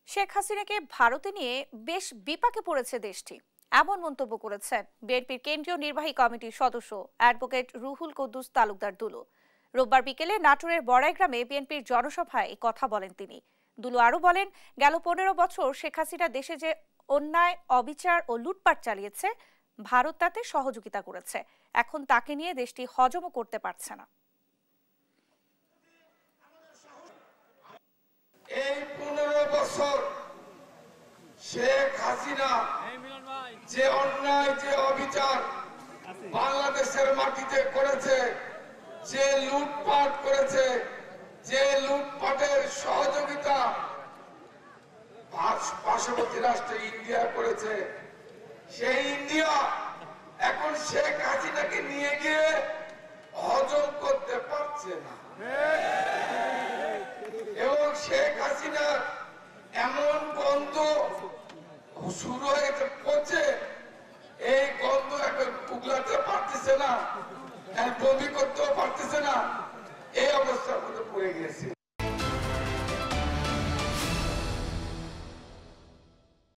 শেখ হাসিনাকে ভারতে নিয়ে বেশ বিপাকে পড়েছে দেশটি, এমন মন্তব্য করেছেন বিএনপির কেন্দ্রীয় নির্বাহী কমিটির সদস্য অ্যাডভোকেট রুহুল কুদ্দুস তালুকদার দুলু। রোববার বিকেলে নাটোরের বড়াইগ্রামে বিএনপির জনসভায় কথা বলেন তিনি। দুলু আরও বলেন, গেল 15 বছর শেখ হাসিনা দেশে যে অন্যায়, অবিচার ও লুটপাট চালিয়েছে, ভারত তাতে সহযোগিতা করেছে। এখন তাকে নিয়ে দেশটি হজমও করতে পারছে না। এই 15 বছর শেখ হাসিনা যে অন্যায়, যে অবিচার বাংলাদেশের মাটিতে করেছে, যে লুটপাট করেছে, যে লুটপাটের সহযোগিতা পার্শ্ববর্তী রাষ্ট্র ইন্ডিয়া করেছে, সেই ইন্ডিয়া এখন শেখ হাসিনাকে নিয়ে গিয়ে হজম করতে পারছে না। এবং শেখ হাসিনার এমন গন্ধ শুরু হয়েছে, পচে এই গন্ধ এখন উগলাতে পারতেছে না, বমি করতেও পারতেছে না, এই অবস্থার মধ্যে পড়ে গেছে।